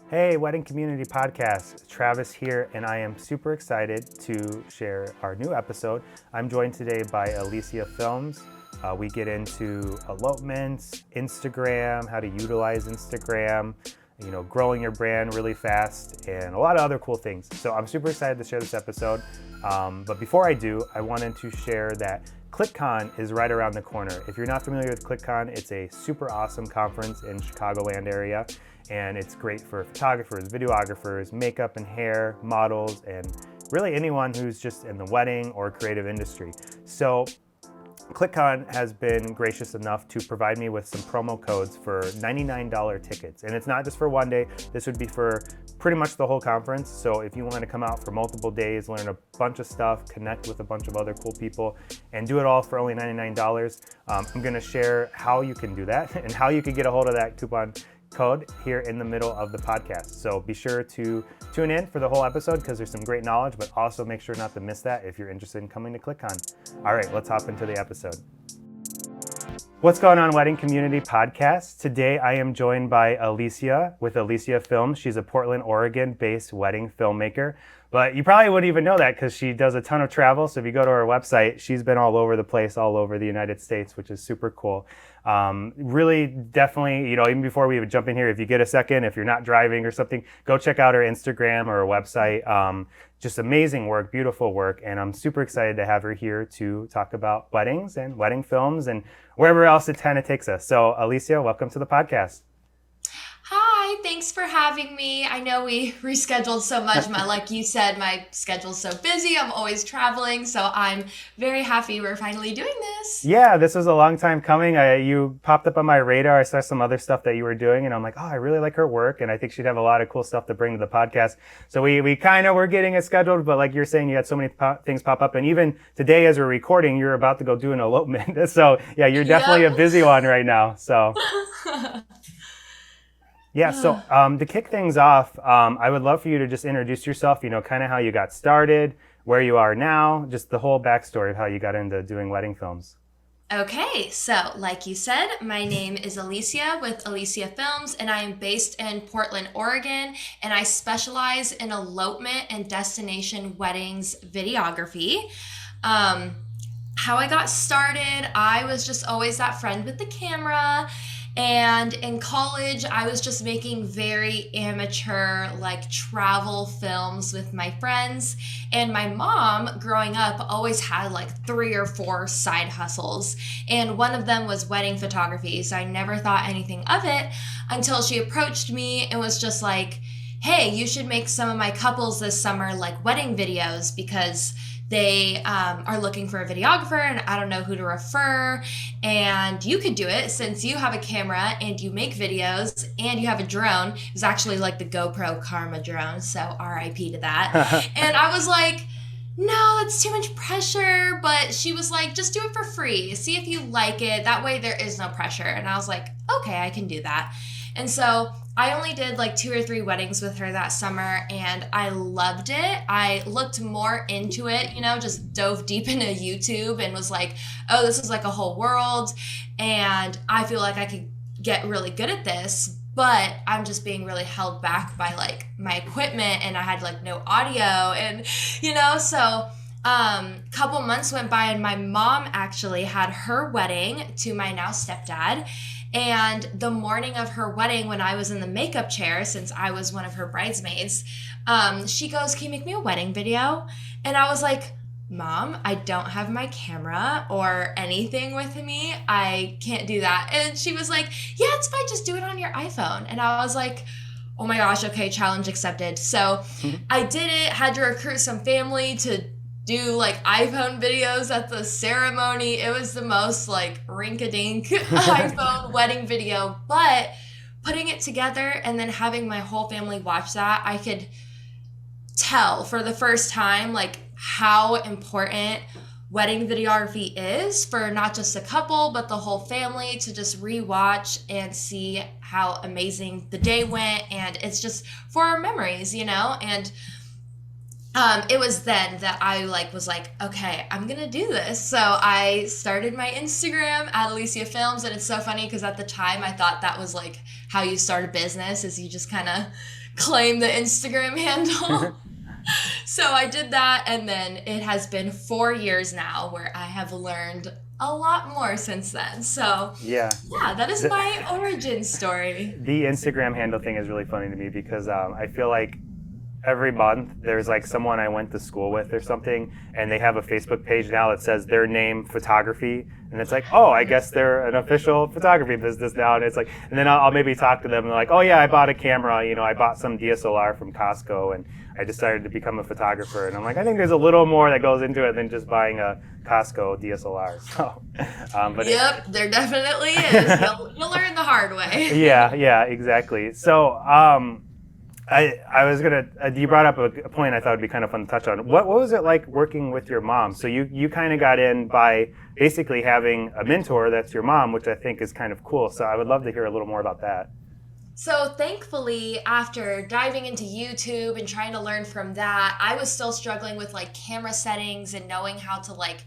Hey, Wedding Community Podcast. Travis here, and I am super excited to share our new episode. I'm joined today by Alesia Films. We get into elopements, Instagram, how to utilize Instagram, growing your brand really fast, and a lot of other cool things. So I'm super excited to share this episode. But before I do, I wanted to share that ClickCon is right around the corner. If you're not familiar with ClickCon, it's a super awesome conference in Chicagoland area. And it's great for photographers, videographers, makeup and hair, models, and really anyone who's just in the wedding or creative industry. So ClickCon has been gracious enough to provide me with some promo codes for $99 tickets. And it's not just for one day, this would be for pretty much the whole conference. So if you want to come out for multiple days, learn a bunch of stuff, connect with a bunch of other cool people, and do it all for only $99, I'm going to share how you can do that and how you can get a hold of that coupon code here in the middle of the podcast. So be sure to tune in for the whole episode because there's some great knowledge, but also make sure not to miss that if you're interested in coming to ClickCon. All right, let's hop into the episode. What's going on, Wedding Community Podcast? Today I am joined by Alesia with Alesia Films. She's a Portland, Oregon-based wedding filmmaker. But you probably wouldn't even know that because she does a ton of travel. So if you go to her website, she's been all over the place, all over the United States, which is super cool. Really, definitely, even before we would jump in here, if you get a second, if you're not driving or something, go check out her Instagram or her website. Just amazing work, beautiful work. And I'm super excited to have her here to talk about weddings and wedding films and wherever else it kind of takes us. So Alesia, welcome to the podcast. Hi, thanks for having me. I know we rescheduled so much. Like you said, my schedule's so busy. I'm always traveling, so I'm very happy we're finally doing this. Yeah, this was a long time coming. You popped up on my radar. I saw some other stuff that you were doing, and I'm like, oh, I really like her work, and I think she'd have a lot of cool stuff to bring to the podcast. So we kind of were getting it scheduled, but like you're saying, you had so many things pop up, and even today as we're recording, you're about to go do an elopement. So yeah, you're definitely a busy one right now. So. Yeah, so to kick things off, I would love for you to just introduce yourself, kind of how you got started, where you are now, just the whole backstory of how you got into doing wedding films. Okay, so like you said, my name is Alesia with Alesia Films, and I am based in Portland, Oregon, and I specialize in elopement and destination weddings videography. How I got started, I was just always that friend with the camera. And in college, I was just making very amateur, travel films with my friends. And my mom, growing up, always had 3 or 4 side hustles. And one of them was wedding photography. So I never thought anything of it until she approached me and was just like, hey, you should make some of my couples this summer wedding videos because they are looking for a videographer and I don't know who to refer, and you could do it since you have a camera and you make videos and you have a drone. It was actually the GoPro Karma drone, so RIP to that. And I was like, no, that's too much pressure. But she was like, just do it for free. See if you like it. That way there is no pressure. And I was like, okay, I can do that. And so I only did 2 or 3 weddings with her that summer, and I loved it. I looked more into it, just dove deep into YouTube and was like, oh, this is a whole world, and I feel like I could get really good at this, but I'm just being really held back by my equipment, and I had no audio, and so couple months went by, and my mom actually had her wedding to my now stepdad. And the morning of her wedding, when I was in the makeup chair, since I was one of her bridesmaids, she goes, can you make me a wedding video? And I was like, Mom, I don't have my camera or anything with me. I can't do that. And she was like, yeah, it's fine. Just do it on your iPhone. And I was like, oh my gosh, okay, challenge accepted. So I did it, had to recruit some family to do iPhone videos at the ceremony. It was the most rink-a-dink iPhone wedding video, but putting it together and then having my whole family watch that, I could tell for the first time how important wedding videography is for not just a couple but the whole family to just rewatch and see how amazing the day went. And it's just for our memories, and it was then that I was like, okay, I'm gonna do this. So I started my Instagram at Alesia Films, and it's so funny because at the time I thought that was how you start a business, is you just kind of claim the Instagram handle. So I did that, and then it has been 4 years now where I have learned a lot more since then. So Yeah. yeah, that is my origin story. The Instagram handle thing is really funny to me because I feel like every month there's like someone I went to school with or something, and they have a Facebook page now that says their name photography, and it's like, oh, I guess they're an official photography business now, and it's like, and then I'll maybe talk to them and they're like, oh yeah, I bought a camera, I bought some DSLR from Costco, and I decided to become a photographer, and I'm like, I think there's a little more that goes into it than just buying a Costco DSLR. So, but yep, there definitely is. You'll learn the hard way. yeah, exactly. So, I was gonna. You brought up a point I thought would be kind of fun to touch on. What was it like working with your mom? So you kind of got in by basically having a mentor that's your mom, which I think is kind of cool. So I would love to hear a little more about that. So thankfully, after diving into YouTube and trying to learn from that, I was still struggling with like camera settings and knowing how to like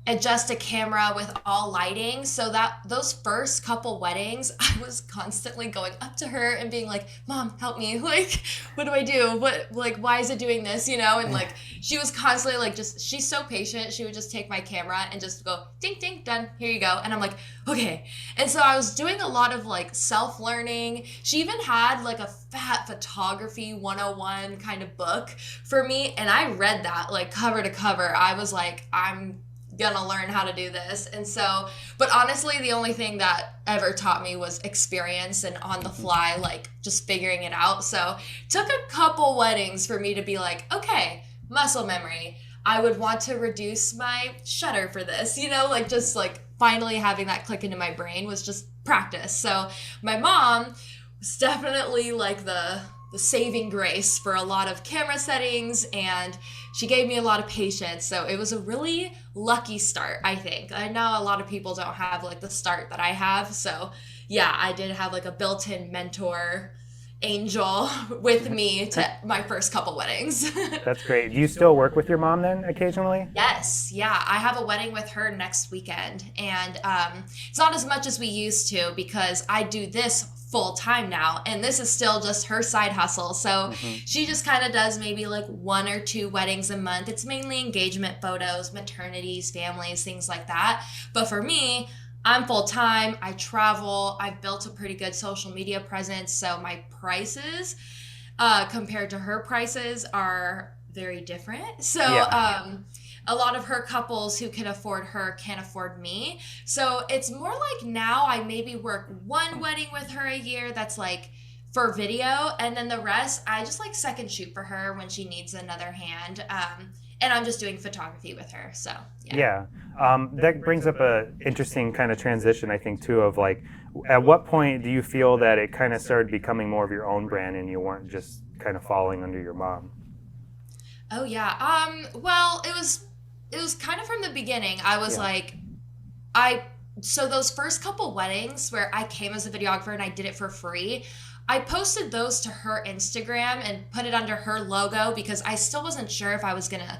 adjust a camera with all lighting. So that those first couple weddings, I was constantly going up to her and being like, Mom, help me. Like, what do I do? Why is it doing this? And like, she was constantly like, she's so patient. She would just take my camera and just go, ding, ding, done. Here you go. And I'm like, okay. And so I was doing a lot of like self-learning. She even had like a fat photography 101 kind of book for me. And I read that like cover to cover. I was like, I'm gonna learn how to do this. And so, but honestly, the only thing that ever taught me was experience and on the fly, like just figuring it out. So it took a couple weddings for me to be like, okay, muscle memory. I would want to reduce my shutter for this, like just like finally having that click into my brain was just practice. So my mom was definitely like the saving grace for a lot of camera settings, and she gave me a lot of patience. So it was a really lucky start, I think. I know a lot of people don't have like the start that I have. So yeah, I did have like a built-in mentor angel with me to my first couple weddings. That's great. Do you still work with your mom then occasionally? Yes. Yeah. I have a wedding with her next weekend, and it's not as much as we used to because I do this full time now, and this is still just her side hustle. So she just kind of does maybe like 1 or 2 weddings a month. It's mainly engagement photos, maternities, families, things like that. But for me, I'm full time. I travel. I've built a pretty good social media presence. So my prices compared to her prices are very different. So a lot of her couples who can afford her can't afford me. So it's more like now I maybe work 1 wedding with her a year that's like for video, and then the rest I just like second shoot for her when she needs another hand. And I'm just doing photography with her. So yeah. That brings up a interesting kind of transition, I think, too, of like, at what point do you feel that it kind of started becoming more of your own brand and you weren't just kind of following under your mom? Oh yeah. Well, it was kind of from the beginning. I was like, so those first couple weddings where I came as a videographer and I did it for free, I posted those to her Instagram and put it under her logo because I still wasn't sure if I was going to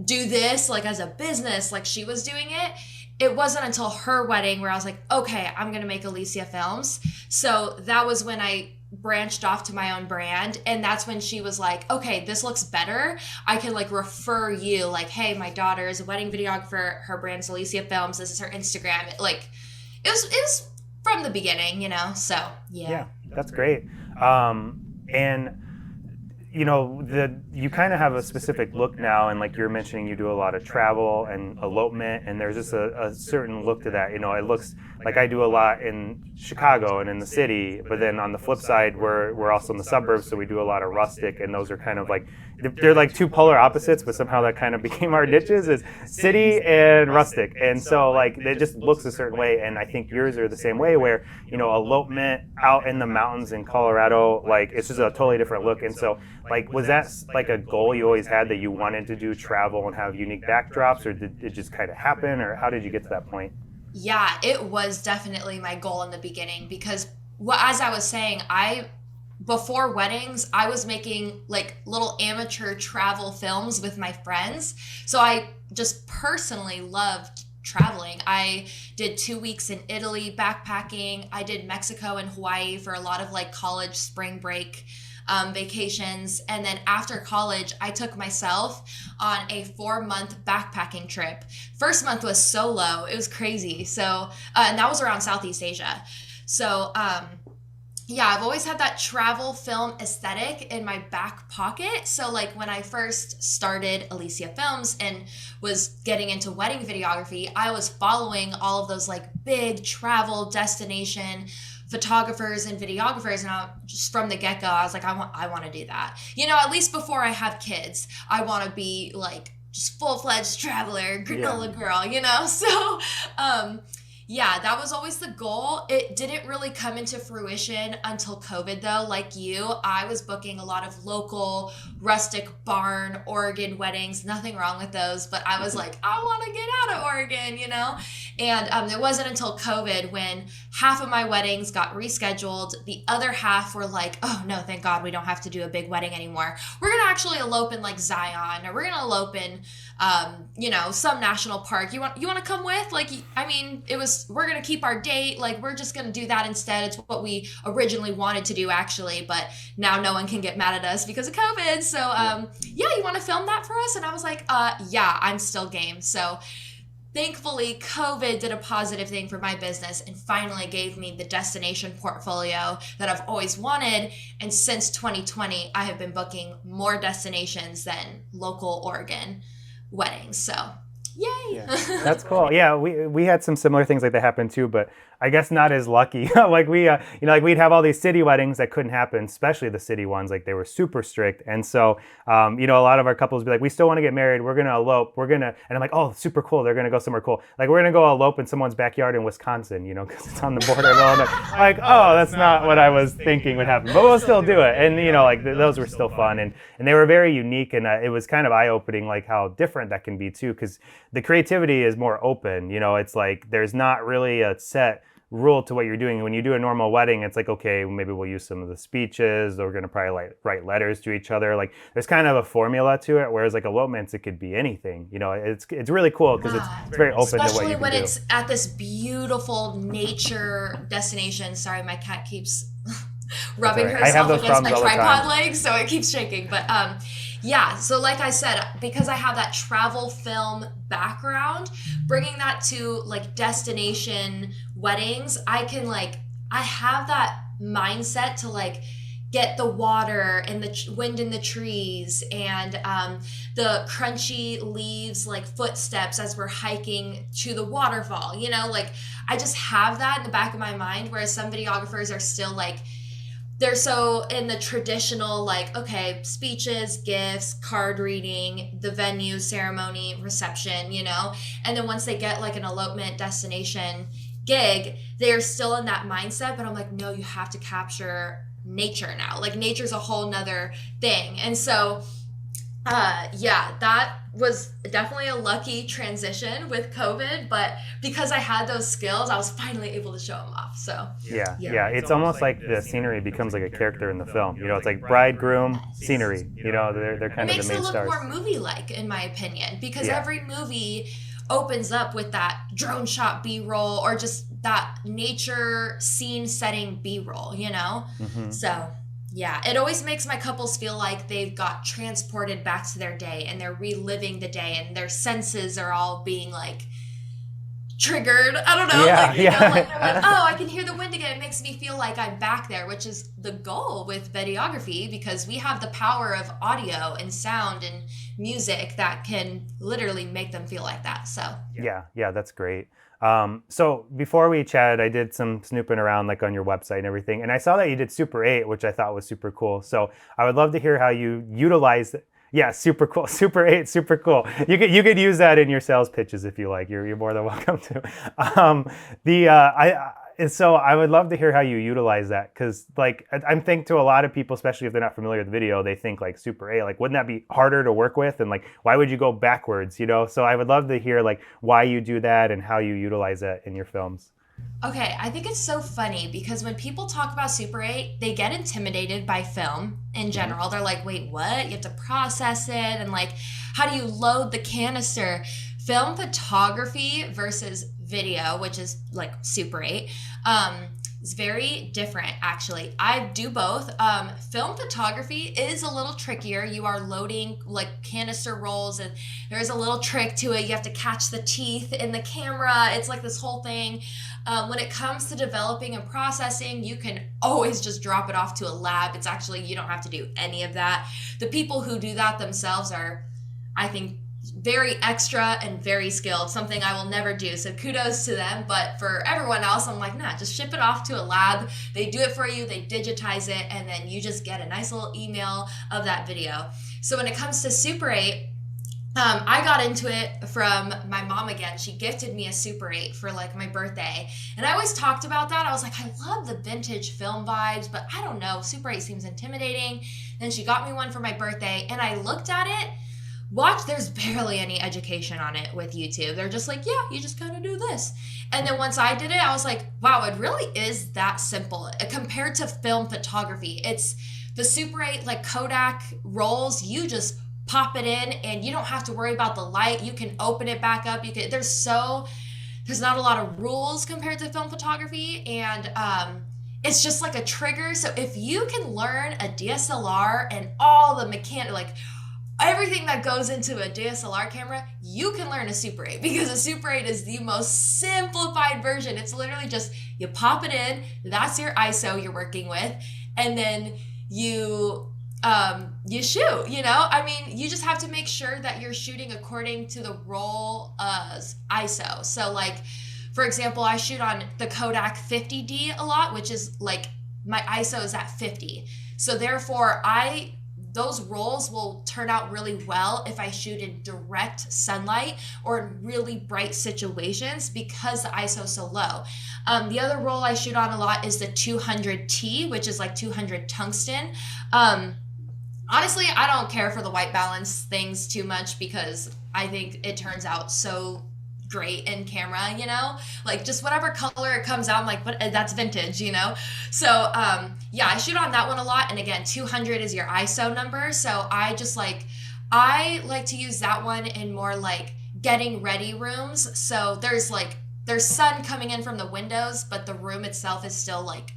do this like as a business like she was doing it. It wasn't until her wedding where I was like, okay, I'm going to make Alesia Films. So that was when I branched off to my own brand, and that's when she was like, okay, this looks better. I can like refer you like, hey, my daughter is a wedding videographer, her brand's Alesia Films, this is her Instagram. It was from the beginning, so yeah, that's great. And you kind of have a specific look now, and like you're mentioning, you do a lot of travel and elopement, and there's just a certain look to that. It looks like I do a lot in Chicago and in the city, but then on the flip side, we're also in the suburbs, so we do a lot of rustic, and those are kind of like, they're like 2 polar opposites, but somehow that kind of became our niches, is city and rustic. And so like it just looks a certain way, and I think yours are the same way, where elopement out in the mountains in Colorado, like it's just a totally different look. And so like, was that like a goal you always had, that you wanted to do travel and have unique backdrops, or did it just kind of happen, or how did you get to that point? Yeah, it was definitely my goal in the beginning because, as I was saying, before weddings, I was making like little amateur travel films with my friends. So I just personally loved traveling. I did 2 weeks in Italy backpacking. I did Mexico and Hawaii for a lot of like college spring break vacations. And then after college, I took myself on a 4-month backpacking trip. First month was solo. It was crazy. So, and that was around Southeast Asia. So, yeah, I've always had that travel film aesthetic in my back pocket. So like when I first started Alesia Films and was getting into wedding videography, I was following all of those like big travel destination photographers and videographers, and just from the get-go, I was like, I want to do that. You know, at least before I have kids, I want to be like just full-fledged traveler, granola girl, you know? So, yeah, that was always the goal. It didn't really come into fruition until COVID, though. Like you, I was booking a lot of local, rustic barn, Oregon weddings. Nothing wrong with those, but I was like, I want to get out of Oregon, you know? And it wasn't until COVID when half of my weddings got rescheduled. The other half were like, oh, no, thank God we don't have to do a big wedding anymore. We're going to actually elope in like Zion, or we're going to elope in, you know, some national park. You want to come with? Like, I mean, we're going to keep our date. Like, we're just going to do that instead. It's what we originally wanted to do, actually. But now no one can get mad at us because of COVID. So, yeah, you want to film that for us? And I was like, yeah, I'm still game. So thankfully, COVID did a positive thing for my business and finally gave me the destination portfolio that I've always wanted. And since 2020, I have been booking more destinations than local Oregon weddings. So yay. Yeah, that's cool. Yeah, we had some similar things like that happen too, but I guess not as lucky. Like we, you know, like we'd have all these city weddings that couldn't happen, especially the city ones. Like they were super strict, and so, you know, a lot of our couples would be like, "We still want to get married. We're gonna elope. And I'm like, "Oh, super cool. They're gonna go somewhere cool. Like we're gonna go elope in someone's backyard in Wisconsin, you know, because it's on the border of Illinois." Like, oh, that's not what I was thinking would happen, but we'll still do it. And you know, like those were still fun, and they were very unique, and it was kind of eye-opening, like how different that can be too, because the creativity is more open. You know, it's like there's not really a set rule to what you're doing. When you do a normal wedding, it's like, okay, maybe we'll use some of the speeches, or we're gonna probably like write letters to each other. Like there's kind of a formula to it, whereas like elopements, it could be anything. You know, it's really cool because it's very open to what you can do. Especially when it's at this beautiful nature destination. Sorry, my cat keeps rubbing herself against my tripod leg, so it keeps shaking. But yeah, so like I said, because I have that travel film background, bringing that to like destination weddings, I have that mindset to like get the water and the wind in the trees and the crunchy leaves, like footsteps as we're hiking to the waterfall, you know, like I just have that in the back of my mind, whereas some videographers are still like, they're so in the traditional, like, okay, speeches, gifts, card reading, the venue, ceremony, reception, you know? And then once they get like an elopement destination gig, they're still in that mindset. But I'm like, no, you have to capture nature now. Like nature's a whole nother thing. And so, yeah, that was definitely a lucky transition with COVID, but because I had those skills, I was finally able to show them off. So yeah, it's almost like the scenery becomes like a character in the film. You know, it's like bridegroom scenery. You know, they're kind of the main stars. It makes it look more movie-like, in my opinion, because every movie opens up with that drone shot B-roll or just that nature scene setting B-roll. You know, so. Yeah, it always makes my couples feel like they've got transported back to their day and they're reliving the day and their senses are all being like triggered. I don't know. Yeah, like, you know, like, oh, I can hear the wind again. It makes me feel like I'm back there, which is the goal with videography because we have the power of audio and sound and music that can literally make them feel like that. So yeah, that's great. So before we chatted, I did some snooping around like on your website and everything, and I saw that you did Super 8, which I thought was super cool. So I would love to hear how you utilize it. Yeah, super cool. Super 8, super cool. You could use that in your sales pitches if you like. You're more than welcome to. So I would love to hear how you utilize that because like I'm thinking to a lot of people, especially if they're not familiar with the video, they think like Super 8, like wouldn't that be harder to work with? And like, why would you go backwards, you know? So I would love to hear like why you do that and how you utilize that in your films. Okay, I think it's so funny because when people talk about Super 8, they get intimidated by film in general. They're like, wait, what? You have to process it and like, how do you load the canister? Film photography versus video, which is like Super 8, It's very different, actually. I do both. Film photography is a little trickier. You are loading like canister rolls, and there's a little trick to it. You have to catch the teeth in the camera. It's like this whole thing. When it comes to developing and processing, you can always just drop it off to a lab. It's actually, you don't have to do any of that. The people who do that themselves are, I think, very extra and very skilled, something I will never do. So kudos to them. But for everyone else, I'm like, nah, just ship it off to a lab. They do it for you, they digitize it, and then you just get a nice little email of that video. So when it comes to Super 8, I got into it from my mom again. She gifted me a Super 8 for like my birthday. And I always talked about that. I was like, I love the vintage film vibes, but I don't know, Super 8 seems intimidating. Then she got me one for my birthday, and I looked at it. There's barely any education on it with YouTube. They're just like, yeah, you just kind of do this. And then once I did it, I was like, wow, it really is that simple. Compared to film photography, it's the Super 8 like Kodak rolls, you just pop it in and you don't have to worry about the light. You can open it back up. There's not a lot of rules compared to film photography, and it's just like a trigger. So if you can learn a DSLR and all the everything that goes into a DSLR camera, you can learn a Super 8, because a Super 8 is the most simplified version. It's literally just, you pop it in, that's your ISO you're working with, and then you shoot, I mean, you just have to make sure that you're shooting according to the roll ISO. So like, for example, I shoot on the Kodak 50D a lot, which is like, my ISO is at 50. So therefore, those rolls will turn out really well if I shoot in direct sunlight or in really bright situations, because the ISO is so low. The other roll I shoot on a lot is the 200T, which is like 200 tungsten. Honestly, I don't care for the white balance things too much, because I think it turns out so great in camera, like just whatever color it comes out, I'm like, but that's vintage, So yeah, I shoot on that one a lot. And again, 200 is your ISO number. So I like to use that one in more like getting ready rooms. So there's sun coming in from the windows, but the room itself is still like,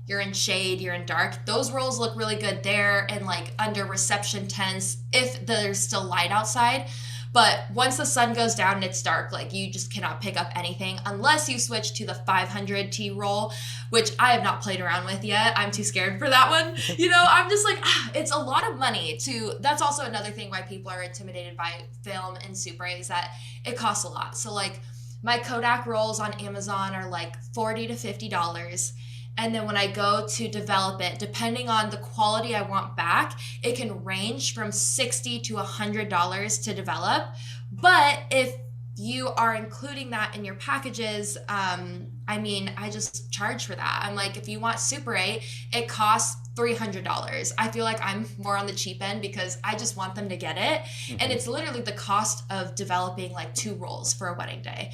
you're in shade, you're in dark. Those rolls look really good there, and like under reception tents if there's still light outside. But once the sun goes down and it's dark, like you just cannot pick up anything unless you switch to the 500T roll, which I have not played around with yet. I'm too scared for that one. I'm just like, it's a lot of money that's also another thing why people are intimidated by film and Super 8 is that it costs a lot. So like my Kodak rolls on Amazon are like $40 to $50. And then when I go to develop it, depending on the quality I want back, it can range from $60 to $100 to develop. But if you are including that in your packages, I just charge for that. I'm like, if you want Super 8, it costs $300. I feel like I'm more on the cheap end because I just want them to get it. Mm-hmm. And it's literally the cost of developing like 2 rolls for a wedding day,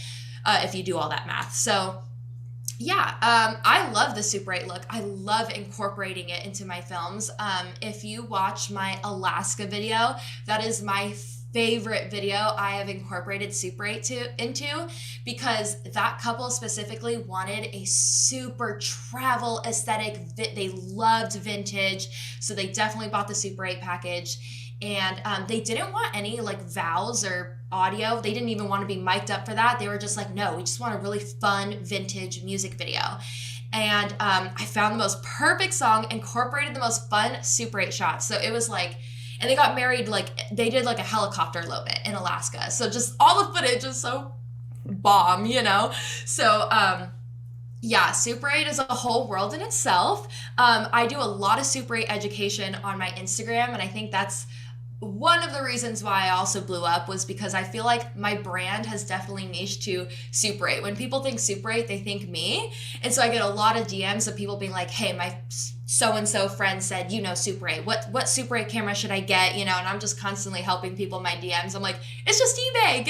if you do all that math. So yeah, I love the Super 8 look. I love incorporating it into my films. If you watch my Alaska video, that is my favorite video I have incorporated Super 8 into, because that couple specifically wanted a super travel aesthetic. They loved vintage, so they definitely bought the Super 8 package. And they didn't want any like vowels or audio. They didn't even want to be mic'd up for that. They were just like, no, we just want a really fun vintage music video. And I found the most perfect song, incorporated the most fun Super 8 shots. So it was like, and they got married, like they did like a helicopter elopement in Alaska. So just all the footage is so bomb, So yeah, Super 8 is a whole world in itself. I do a lot of Super 8 education on my Instagram, and I think that's one of the reasons why I also blew up, was because I feel like my brand has definitely niched to Super 8. When people think Super 8, they think me. And so I get a lot of DMs of people being like, hey, my so-and-so friend said, Super 8. What Super 8 camera should I get? And I'm just constantly helping people in my DMs. I'm like, it's just eBay.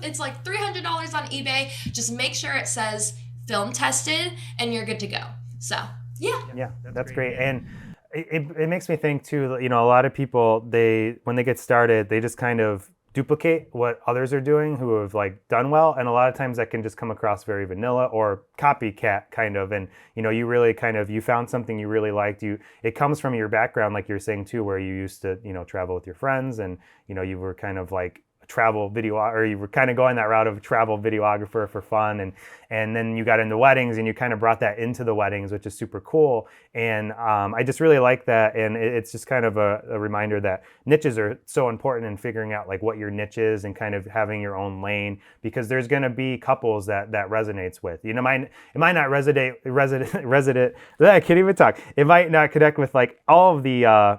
It's like $300 on eBay. Just make sure it says film tested and you're good to go. So, yeah. Yeah, that's great. And it makes me think too, a lot of people, when they get started, they just kind of duplicate what others are doing who have like done well, and a lot of times that can just come across very vanilla or copycat kind of. And you really kind of, you found something you really liked. It comes from your background, like you're saying too, where you used to travel with your friends, and you were kind of like travel video, or you were kind of going that route of travel videographer for fun, and then you got into weddings, and you kind of brought that into the weddings, which is super cool. And I just really like that, and it's just kind of a reminder that niches are so important in figuring out like what your niche is and kind of having your own lane, because there's going to be couples that resonates with. It might not resonate. I can't even talk. It might not connect with like all of the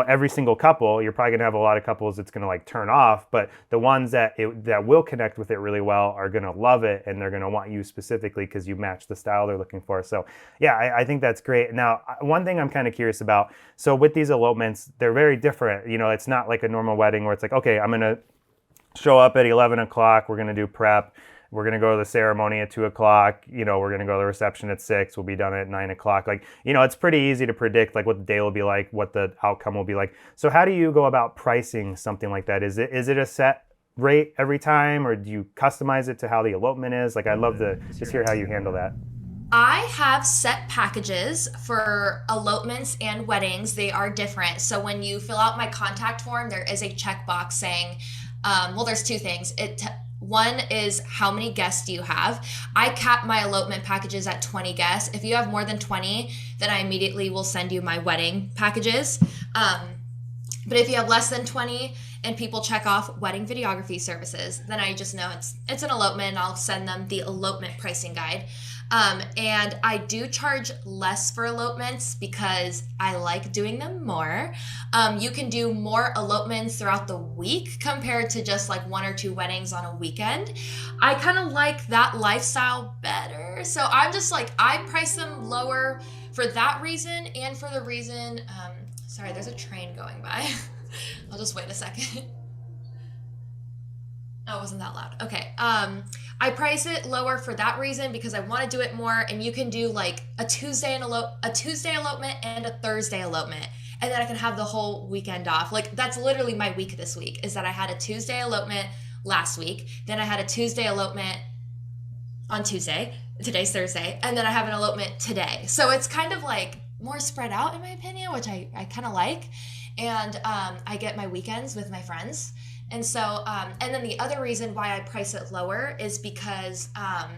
every single couple. You're probably gonna have a lot of couples it's gonna like turn off, but the ones that will connect with it really well are gonna love it, and they're gonna want you specifically because you match the style they're looking for. So yeah, I think that's great. Now, one thing I'm kind of curious about, so with these elopements, they're very different. It's not like a normal wedding where it's like, okay, I'm gonna show up at 11 o'clock, we're gonna do prep, we're going to go to the ceremony at 2 o'clock, we're going to go to the reception at 6, we'll be done at 9 o'clock. Like, it's pretty easy to predict like what the day will be like, what the outcome will be like. So how do you go about pricing something like that? Is it a set rate every time, or do you customize it to how the elopement is? Like, I'd love to just hear how you handle that. I have set packages for elopements and weddings. They are different. So when you fill out my contact form, there is a checkbox saying, there's two things. One is how many guests do you have? I cap my elopement packages at 20 guests. If you have more than 20, then I immediately will send you my wedding packages. But if you have less than 20 and people check off wedding videography services, then I just know it's an elopement, and I'll send them the elopement pricing guide. And I do charge less for elopements because I like doing them more. You can do more elopements throughout the week compared to just like 1 or 2 weddings on a weekend. I kind of like that lifestyle better. So I'm just like, I price them lower for that reason, and for the reason, sorry, there's a train going by. I'll just wait a second. Oh, it wasn't that loud. Okay. I price it lower for that reason because I want to do it more, and you can do like a Tuesday elopement and a Thursday elopement, and then I can have the whole weekend off. Like, that's literally my week this week, is that I had a Tuesday elopement last week, then I had a Tuesday elopement on Tuesday, today's Thursday, and then I have an elopement today. So it's kind of like more spread out in my opinion, which I kind of like, and I get my weekends with my friends. And so, and then the other reason why I price it lower is because I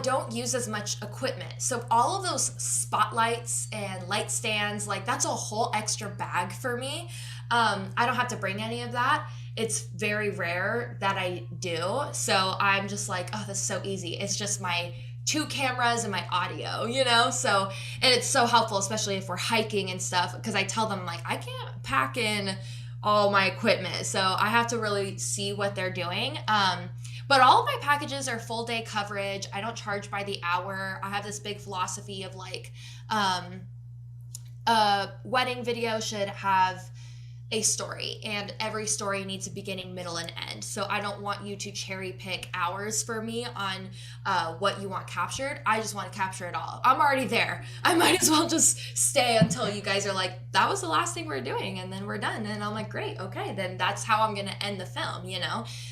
don't use as much equipment. So all of those spotlights and light stands, like that's a whole extra bag for me. I don't have to bring any of that. It's very rare that I do. So I'm just like, oh, that's so easy. It's just my 2 cameras and my audio, So, and it's so helpful, especially if we're hiking and stuff, because I tell them like, I can't pack in all my equipment. So I have to really see what they're doing. But all of my packages are full day coverage. I don't charge by the hour. I have this big philosophy of like, a wedding video should have a story, and every story needs a beginning, middle, and end. So I don't want you to cherry pick hours for me on what you want captured. I just want to capture it all. I'm already there. I might as well just stay until you guys are like, that was the last thing we're doing, and then we're done. And I'm like, great, okay, then that's how I'm gonna end the film,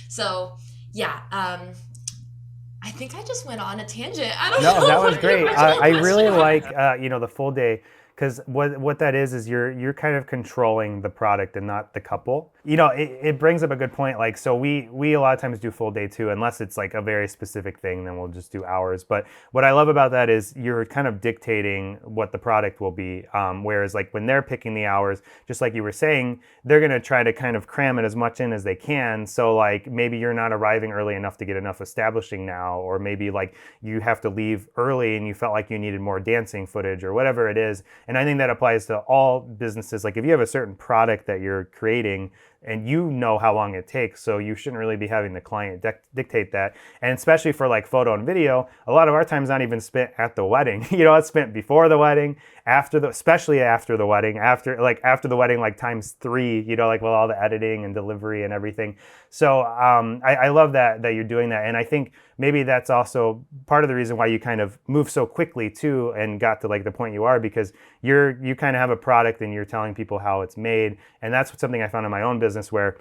So yeah, I think I just went on a tangent. I don't know. No, that was great. I really like the full day. Because what that is you're kind of controlling the product and not the couple. It brings up a good point. Like, so we a lot of times do full day too, unless it's like a very specific thing, then we'll just do hours. But what I love about that is you're kind of dictating what the product will be. Whereas like when they're picking the hours, just like you were saying, they're gonna try to kind of cram it as much in as they can. So like maybe you're not arriving early enough to get enough establishing now, or maybe like you have to leave early and you felt like you needed more dancing footage or whatever it is. And I think that applies to all businesses. Like if you have a certain product that you're creating and you know how long it takes, so you shouldn't really be having the client dictate that. And especially for like photo and video, a lot of our time's not even spent at the wedding. It's spent before the wedding, especially after the wedding, after the wedding, like times 3, like with all the editing and delivery and everything. So I love that you're doing that. And I think maybe that's also part of the reason why you kind of move so quickly too and got to like the point you are, because you kind of have a product and you're telling people how it's made. And that's something I found in my own business business where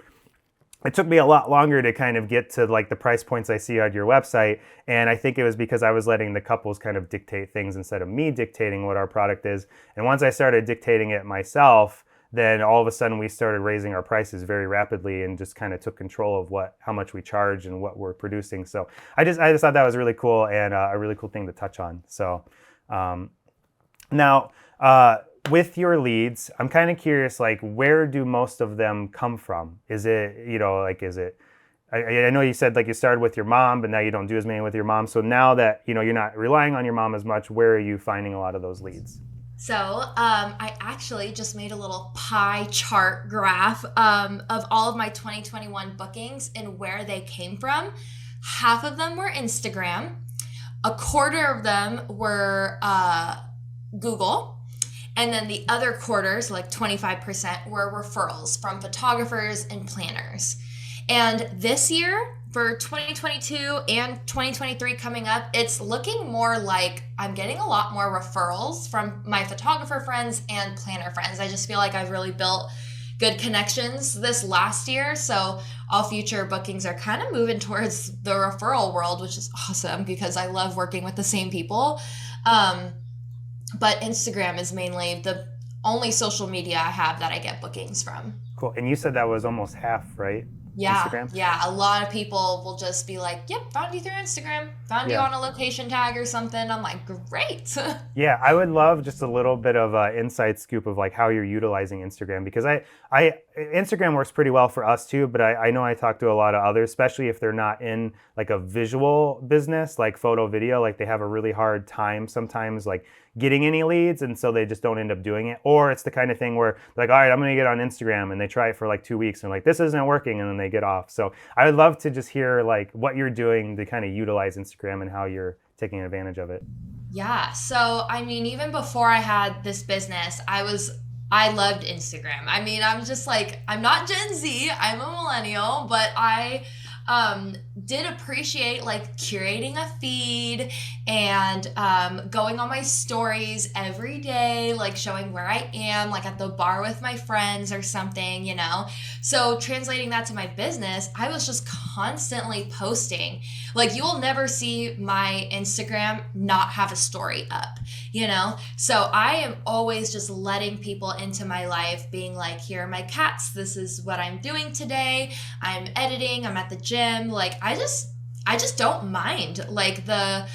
it took me a lot longer to kind of get to like the price points I see on your website. And I think it was because I was letting the couples kind of dictate things instead of me dictating what our product is. And once I started dictating it myself, then all of a sudden we started raising our prices very rapidly and just kind of took control of how much we charge and what we're producing. So I just thought that was really cool and a really cool thing to touch on. So now, with your leads, I'm kind of curious, like, where do most of them come from? Is it, I know you said like you started with your mom, but now you don't do as many with your mom. So now that, you're not relying on your mom as much, where are you finding a lot of those leads? So I actually just made a little pie chart graph of all of my 2021 bookings and where they came from. Half of them were Instagram. A quarter of them were Google. And then the other quarters, like 25%, were referrals from photographers and planners. And this year, for 2022 and 2023 coming up, it's looking more like I'm getting a lot more referrals from my photographer friends and planner friends. I just feel like I've really built good connections this last year. So all future bookings are kind of moving towards the referral world, which is awesome because I love working with the same people. But Instagram is mainly the only social media I have that I get bookings from. Cool. And you said that was almost half, right? Yeah. Instagram? Yeah. A lot of people will just be like, yep, found you through Instagram, found you on a location tag or something. I'm like, great. Yeah, I would love just a little bit of an inside scoop of like how you're utilizing Instagram, because Instagram works pretty well for us too, but I know I talk to a lot of others, especially if they're not in like a visual business, like photo, video, like they have a really hard time sometimes like getting any leads, and so they just don't end up doing it. Or it's the kind of thing where they're like, all right, I'm gonna get on Instagram, and they try it for like 2 weeks and like, this isn't working, and then they get off. So I would love to just hear like what you're doing to kind of utilize Instagram and how you're taking advantage of it. Yeah. So, I mean, even before I had this business, I loved Instagram. I mean, I'm just like, I'm not Gen Z, I'm a millennial, but I did appreciate like curating a feed and going on my stories every day, like showing where I am, like at the bar with my friends or something, So translating that to my business, I was just constantly posting. Like you will never see my Instagram not have a story up, So I am always just letting people into my life, being like, here are my cats. This is what I'm doing today. I'm editing. I'm at the gym. Like I just don't mind like the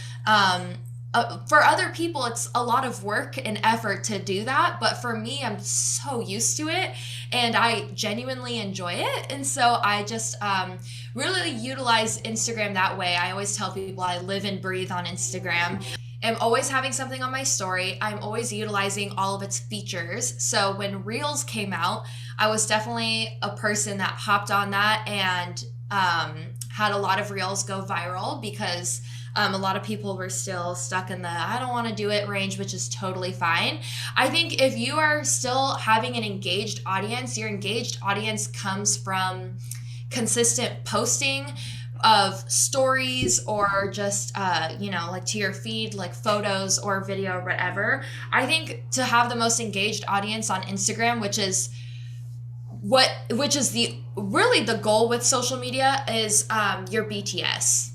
for other people it's a lot of work and effort to do that, but for me I'm so used to it and I genuinely enjoy it, and so I just really utilize Instagram that way. I always tell people I live and breathe on Instagram. I'm always having something on my story. I'm always utilizing all of its features. So when Reels came out, I was definitely a person that hopped on that and had a lot of Reels go viral because a lot of people were still stuck in the I don't want to do it range, which is totally fine. I think if you are still having an engaged audience, your engaged audience comes from consistent posting of stories or just, like to your feed, like photos or video or whatever. I think to have the most engaged audience on Instagram, which is the goal with social media, is your BTS.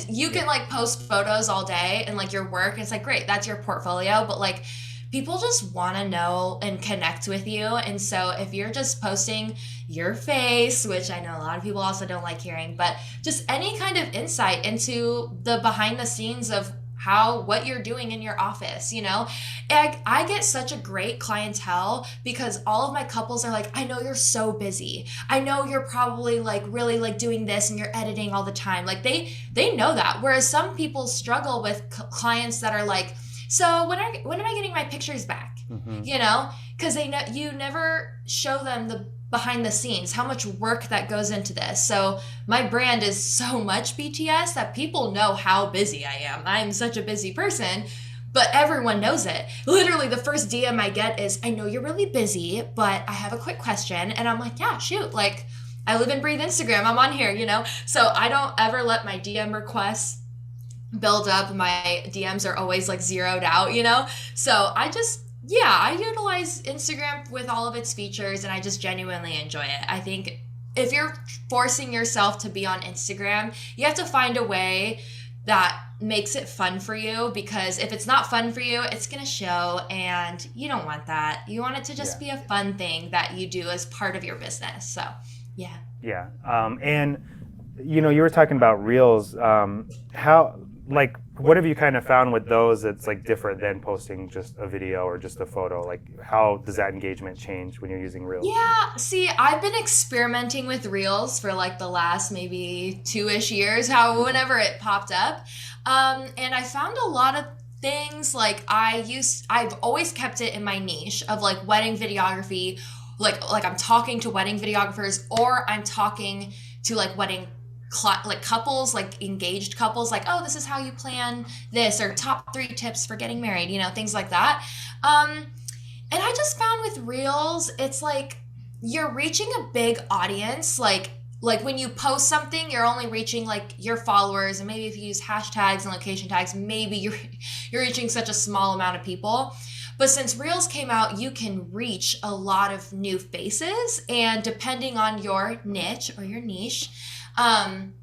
You can like post photos all day and like your work, it's like great, that's your portfolio, but like people just want to know and connect with you. And so if you're just posting your face, which I know a lot of people also don't like hearing, but just any kind of insight into the behind the scenes of what you're doing in your office, I get such a great clientele because all of my couples are like, I know you're so busy. I know you're probably like really like doing this and you're editing all the time. Like they know that. Whereas some people struggle with clients that are like, so when am I getting my pictures back? Mm-hmm. Because they know you never show them the behind the scenes, how much work that goes into this. So my brand is so much BTS that people know how busy I am. I'm such a busy person, but everyone knows it. Literally the first DM I get is, I know you're really busy, but I have a quick question. And I'm like, yeah, shoot. Like I live and breathe Instagram. I'm on here, So I don't ever let my DM requests build up. My DMs are always like zeroed out, So I just Yeah, I utilize Instagram with all of its features and I just genuinely enjoy it. I think if you're forcing yourself to be on Instagram, you have to find a way that makes it fun for you, because if it's not fun for you, it's going to show, and you don't want that. You want it to just Yeah. be a fun thing that you do as part of your business. So, yeah. Yeah. And you were talking about reels. How, like, what have you kind of found with those that's like different than posting just a video or just a photo? Like, how does that engagement change when you're using reels? Yeah, see, I've been experimenting with Reels for like the last maybe 2-ish years, how whenever it popped up. And I found a lot of things like I've always kept it in my niche of like wedding videography, like I'm talking to wedding videographers, or I'm talking to like like couples, like engaged couples, like, oh, this is how you plan this, or top 3 tips for getting married, things like that. Um, and I just found with Reels, it's like you're reaching a big audience. Like when you post something, you're only reaching like your followers, and maybe if you use hashtags and location tags, maybe you're reaching such a small amount of people. But since Reels came out, you can reach a lot of new faces, and depending on your niche or your niche, um,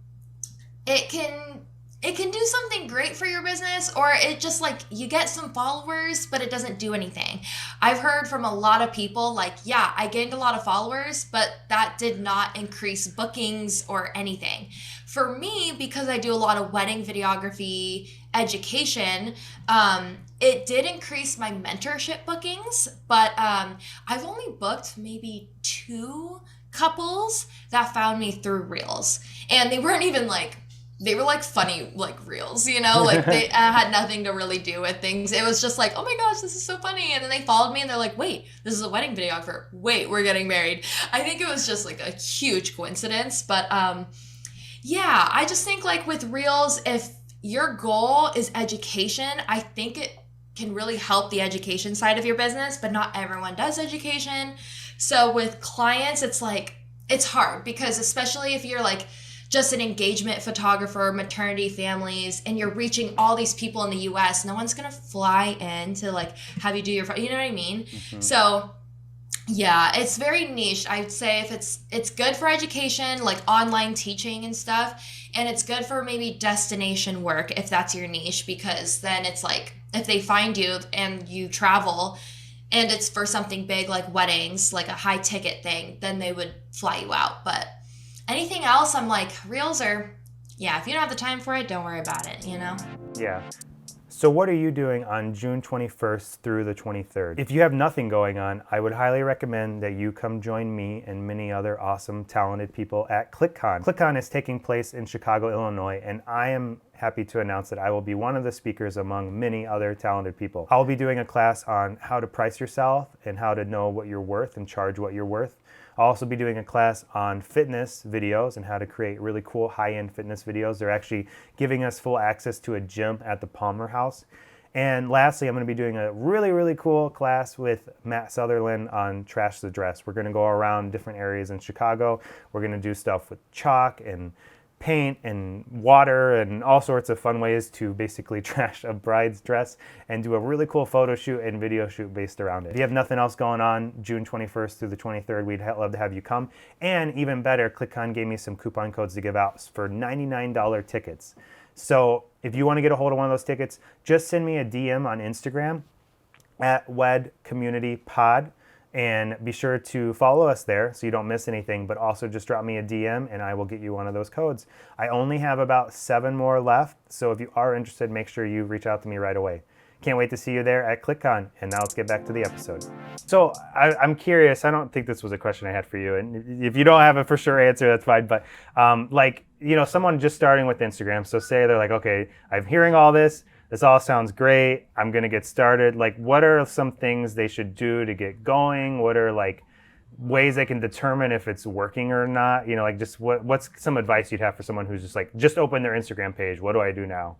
it can do something great for your business, or it just like you get some followers but it doesn't do anything. I've heard from a lot of people like, yeah, I gained a lot of followers, but that did not increase bookings or anything. For me, because I do a lot of wedding videography education, it did increase my mentorship bookings, but I've only booked maybe 2 couples that found me through Reels, and they were like funny like reels, like they had nothing to really do with things. It was just like, oh my gosh, this is so funny. And then they followed me and they're like, wait, this is a wedding videographer, wait, we're getting married. I think it was just like a huge coincidence. But yeah, I just think like with reels, if your goal is education, I think it can really help the education side of your business, but not everyone does education. So with clients, it's like it's hard, because especially if you're like just an engagement photographer, maternity families, and you're reaching all these people in the US, no one's gonna fly in to like have you do your, you know what I mean? Hmm. So yeah, it's very niche. I'd say if it's good for education, like online teaching and stuff, and it's good for maybe destination work if that's your niche, because then it's like if they find you and you travel and it's for something big like weddings, like a high ticket thing, then they would fly you out. But anything else, I'm like, reels are, yeah, if you don't have the time for it, don't worry about it. Yeah. So what are you doing on June 21st through the 23rd? If you have nothing going on, I would highly recommend that you come join me and many other awesome, talented people at ClickCon. ClickCon is taking place in Chicago, Illinois, and I am happy to announce that I will be one of the speakers among many other talented people. I'll be doing a class on how to price yourself and how to know what you're worth and charge what you're worth. I'll also be doing a class on fitness videos and how to create really cool high-end fitness videos. They're actually giving us full access to a gym at the Palmer House. And lastly, I'm going to be doing a really, really cool class with Matt Sutherland on Trash the Dress. We're going to go around different areas in Chicago. We're going to do stuff with chalk and paint and water and all sorts of fun ways to basically trash a bride's dress and do a really cool photo shoot and video shoot based around it. If you have nothing else going on June 21st through the 23rd, we'd love to have you come. And even better, ClickCon gave me some coupon codes to give out for $99 tickets. So if you want to get a hold of one of those tickets, just send me a DM on Instagram at Wed Community Pod. And be sure to follow us there so you don't miss anything, but also just drop me a DM and I will get you one of those codes. I only have about 7 more left, so if you are interested, make sure you reach out to me right away. Can't wait to see you there at ClickCon. And now let's get back to the episode. So I'm curious, I don't think this was a question I had for you, and if you don't have a for sure answer, that's fine, but someone just starting with Instagram, so say they're like, okay, I'm hearing all this all sounds great, I'm gonna get started. Like, what are some things they should do to get going? What are like ways they can determine if it's working or not? Just what's some advice you'd have for someone who's just like, just open their Instagram page, what do I do now?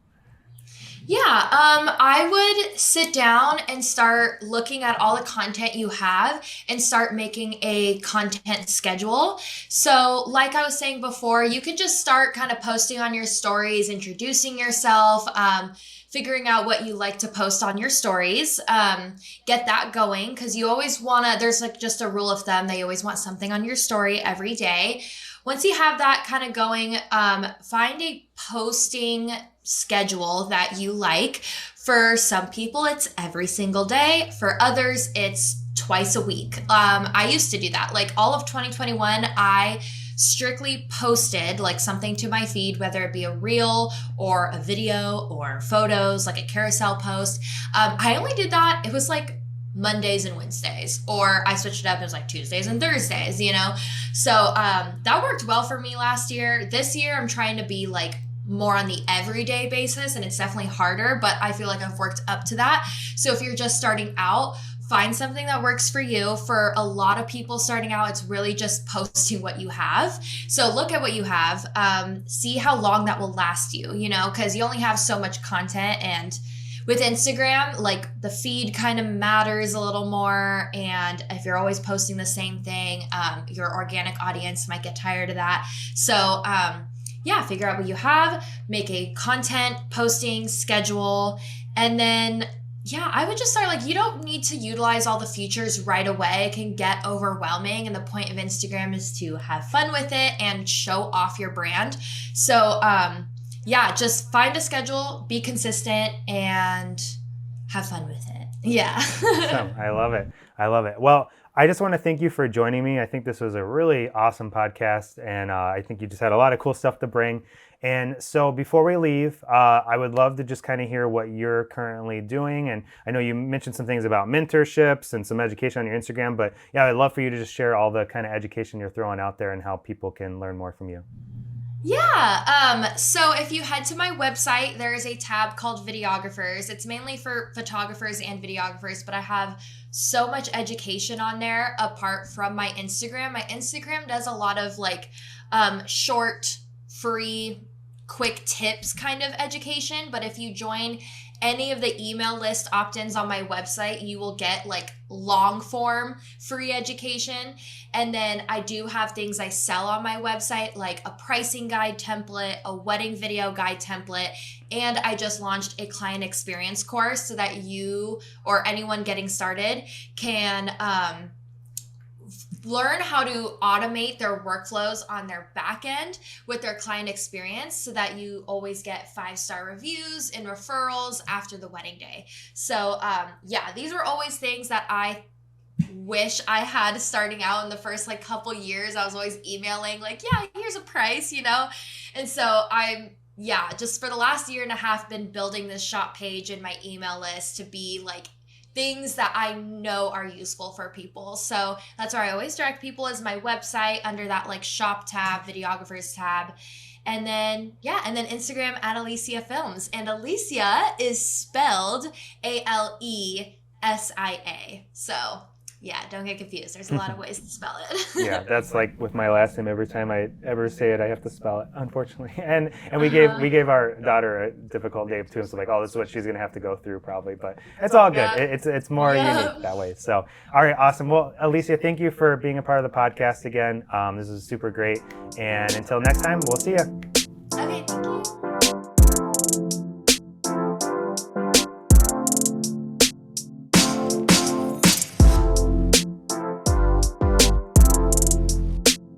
Yeah, I would sit down and start looking at all the content you have and start making a content schedule. So, like I was saying before, you could just start kind of posting on your stories, introducing yourself, figuring out what you like to post on your stories. Get that going, because you always want to, there's like just a rule of thumb that you always want something on your story every day. Once you have that kind of going, find a posting schedule that you like. For some people, it's every single day. For others, it's twice a week. I used to do that. Like all of 2021, I strictly posted like something to my feed, whether it be a reel or a video or photos, like a carousel post. I only did that. It was like Mondays and Wednesdays, or I switched it up. It was like Tuesdays and Thursdays, you know? So that worked well for me last year. This year, I'm trying to be like more on the everyday basis, and it's definitely harder, but I feel like I've worked up to that. So if you're just starting out, find something that works for you. For a lot of people starting out, it's really just posting what you have. So look at what you have, see how long that will last you, you know, because you only have so much content. And with Instagram, like the feed kind of matters a little more. And if you're always posting the same thing, your organic audience might get tired of that. So yeah, figure out what you have, make a content posting schedule, and then yeah, I would just start like, you don't need to utilize all the features right away. It can get overwhelming. And the point of Instagram is to have fun with it and show off your brand. So yeah, just find a schedule, be consistent, and have fun with it. Yeah. Awesome. I love it. I love it. Well, I just want to thank you for joining me. I think this was a really awesome podcast, and I think you just had a lot of cool stuff to bring. And so before we leave, I would love to just kind of hear what you're currently doing. And I know you mentioned some things about mentorships and some education on your Instagram, but yeah, I'd love for you to just share all the kind of education you're throwing out there and how people can learn more from you. Yeah. So if you head to my website, there is a tab called videographers. It's mainly for photographers and videographers, but I have so much education on there apart from my Instagram. My Instagram does a lot of like short, free, quick tips kind of education. But if you join any of the email list opt-ins on my website, you will get like long form free education. And then I do have things I sell on my website, like a pricing guide template, a wedding video guide template, and I just launched a client experience course so that you or anyone getting started can learn how to automate their workflows on their back end with their client experience so that you always get 5-star reviews and referrals after the wedding day. So yeah, these were always things that I wish I had starting out in the first like couple years. I was always emailing like, yeah, here's a price, you know? And so yeah, just for the last year and a half been building this shop page in my email list to be like things that I know are useful for people. So that's where I always direct people, is my website under that like shop tab, videographers tab. And then, yeah, and then Instagram at Alesia Films. And Alesia is spelled Alesia. So yeah, don't get confused. There's a lot of ways to spell it. Yeah, that's like with my last name. Every time I ever say it, I have to spell it, unfortunately. And we gave our daughter a difficult name too. So like, oh, this is what she's gonna have to go through probably. But it's all good. Yeah. It's more unique that way. So all right, awesome. Well, Alesia, thank you for being a part of the podcast again. This is super great. And until next time, we'll see you. Okay, thank you.